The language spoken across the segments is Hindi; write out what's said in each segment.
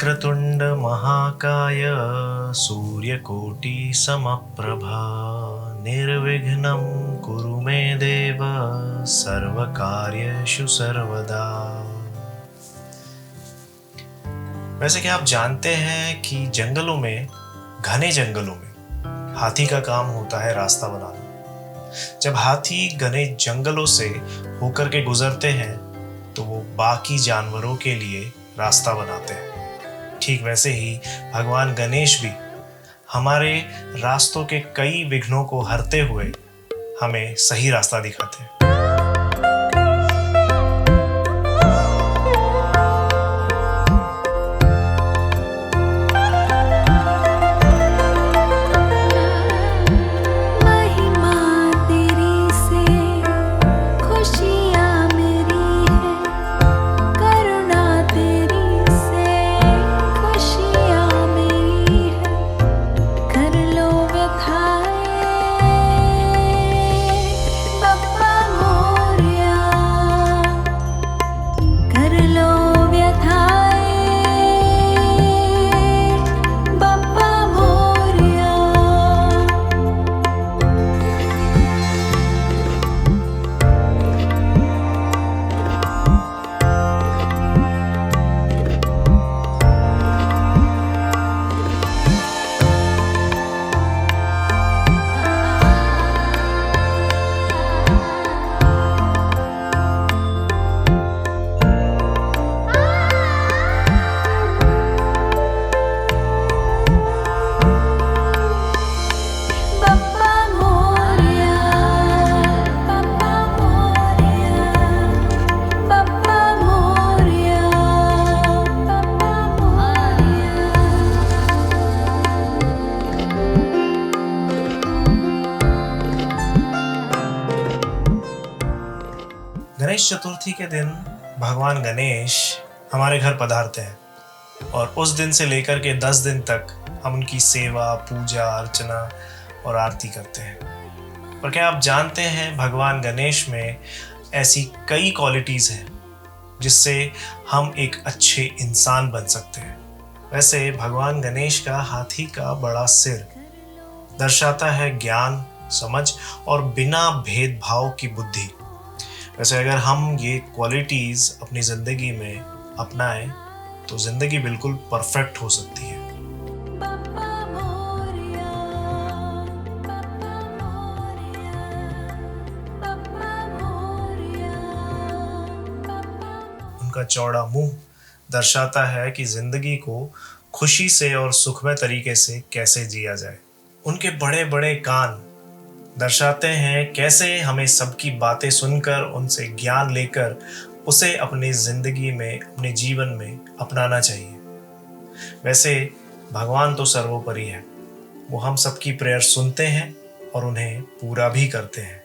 वक्रतुंड महाकाय सूर्यकोटि समप्रभा निर्विघ्नं कुरु मे देव सर्वकार्येषु सर्वदा। वैसे क्या आप जानते हैं कि जंगलों में, घने जंगलों में हाथी का काम होता है रास्ता बनाना। जब हाथी घने जंगलों से होकर के गुजरते हैं तो वो बाकी जानवरों के लिए रास्ता बनाते हैं। ठीक वैसे ही भगवान गणेश भी हमारे रास्तों के कई विघ्नों को हरते हुए हमें सही रास्ता दिखाते हैं। गणेश चतुर्थी के दिन भगवान गणेश हमारे घर पधारते हैं और उस दिन से लेकर के 10 दिन तक हम उनकी सेवा, पूजा, अर्चना और आरती करते हैं। पर क्या आप जानते हैं भगवान गणेश में ऐसी कई क्वालिटीज़ हैं जिससे हम एक अच्छे इंसान बन सकते हैं। वैसे भगवान गणेश का हाथी का बड़ा सिर दर्शाता है ज्ञान, समझ और बिना भेदभाव की बुद्धि। वैसे अगर हम ये क्वालिटीज़ अपनी ज़िंदगी में अपनाएं तो ज़िंदगी बिल्कुल परफेक्ट हो सकती है। उनका चौड़ा मुंह दर्शाता है कि ज़िंदगी को खुशी से और सुखमय तरीके से कैसे जिया जाए। उनके बड़े बड़े कान दर्शाते हैं कैसे हमें सबकी बातें सुनकर, उनसे ज्ञान लेकर उसे अपनी ज़िंदगी में, अपने जीवन में अपनाना चाहिए। वैसे भगवान तो सर्वोपरि है, वो हम सबकी प्रेयर सुनते हैं और उन्हें पूरा भी करते हैं।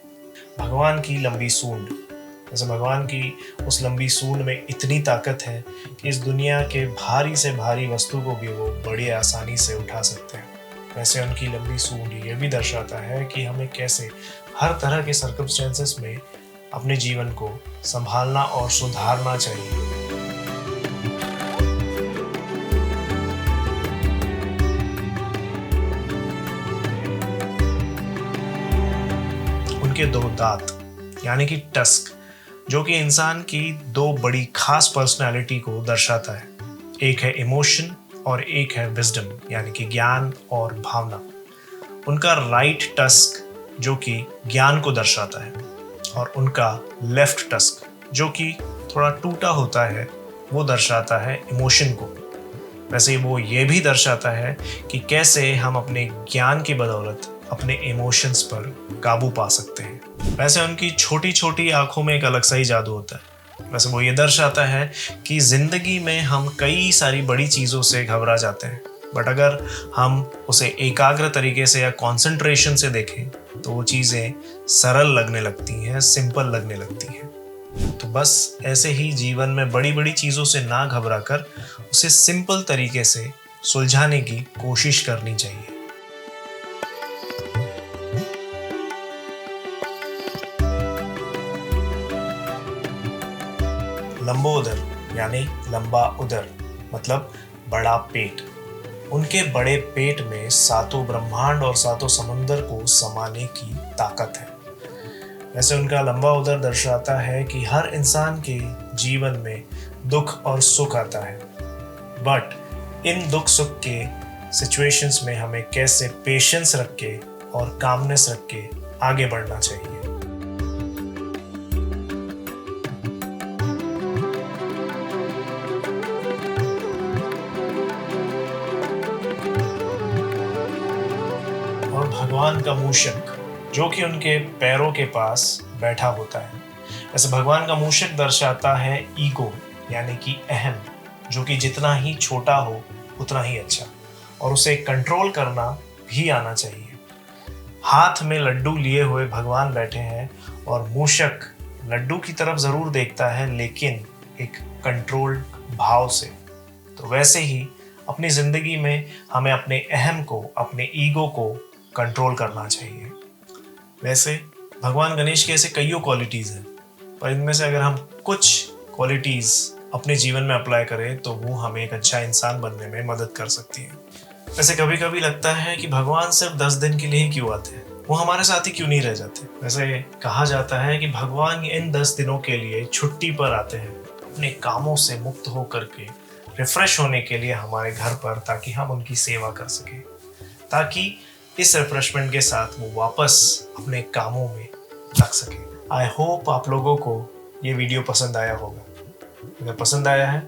भगवान की लंबी सूंड, वैसे भगवान की उस लंबी सूंड में इतनी ताकत है कि इस दुनिया के भारी से भारी वस्तु को भी वो बड़ी आसानी से उठा सकते हैं। वैसे उनकी लंबी सूंड ये भी दर्शाता है कि हमें कैसे हर तरह के सर्कमस्टेंसेस में अपने जीवन को संभालना और सुधारना चाहिए। उनके 2 दांत यानी कि टस्क, जो कि इंसान की 2 बड़ी खास पर्सनालिटी को दर्शाता है। एक है इमोशन और एक है विजडम यानी कि ज्ञान और भावना। उनका राइट टस्क जो कि ज्ञान को दर्शाता है और उनका लेफ्ट टस्क जो कि थोड़ा टूटा होता है वो दर्शाता है इमोशन को। वैसे वो ये भी दर्शाता है कि कैसे हम अपने ज्ञान की बदौलत अपने इमोशंस पर काबू पा सकते हैं। वैसे उनकी छोटी छोटी आंखों में एक अलग सा ही जादू होता है। वैसे वो ये दर्शाता है कि ज़िंदगी में हम कई सारी बड़ी चीज़ों से घबरा जाते हैं, बट अगर हम उसे एकाग्र तरीके से या कंसंट्रेशन से देखें तो वो चीज़ें सरल लगने लगती हैं, सिंपल लगने लगती हैं। तो बस ऐसे ही जीवन में बड़ी बड़ी चीज़ों से ना घबरा कर उसे सिंपल तरीके से सुलझाने की कोशिश करनी चाहिए। लंबोदर यानी लंबा उदर मतलब बड़ा पेट। उनके बड़े पेट में सातों ब्रह्मांड और सातों समुंदर को समाने की ताकत है। वैसे उनका लंबा उदर दर्शाता है कि हर इंसान के जीवन में दुख और सुख आता है, बट इन दुख सुख के सिचुएशंस में हमें कैसे पेशेंस रख के और कामनेस रख के आगे बढ़ना चाहिए। और भगवान का मूषक जो कि उनके पैरों के पास बैठा होता है। ऐसे भगवान का मूषक दर्शाता है ईगो, यानी कि अहम, जो कि जितना ही छोटा हो उतना ही अच्छा, और उसे कंट्रोल करना भी आना चाहिए। हाथ में लड्डू लिए हुए भगवान बैठे हैं और मूषक लड्डू की तरफ ज़रूर देखता है, लेकिन एक कंट्रोल्ड भाव से। तो वैसे ही अपनी ज़िंदगी में हमें अपने अहम को, अपने ईगो को कंट्रोल करना चाहिए। वैसे भगवान गणेश की ऐसे कईयों क्वालिटीज़ हैं, पर इनमें से अगर हम कुछ क्वालिटीज़ अपने जीवन में अप्लाई करें तो वो हमें एक अच्छा इंसान बनने में मदद कर सकती है। वैसे कभी कभी लगता है कि भगवान सिर्फ 10 दिन के लिए ही क्यों आते हैं, वो हमारे साथ ही क्यों नहीं रह जाते। वैसे कहा जाता है कि भगवान इन 10 दिनों के लिए छुट्टी पर आते हैं, अपने कामों से मुक्त होकर के रिफ्रेश होने के लिए हमारे घर पर, ताकि हम उनकी सेवा कर सकें, ताकि इस रिफ्रेशमेंट के साथ वो वापस अपने कामों में लग सके। आई होप आप लोगों को ये वीडियो पसंद आया होगा। अगर पसंद आया है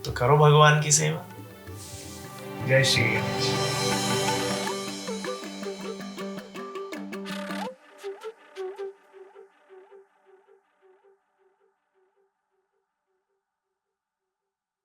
तो करो भगवान की सेवा। जय श्री गणेश।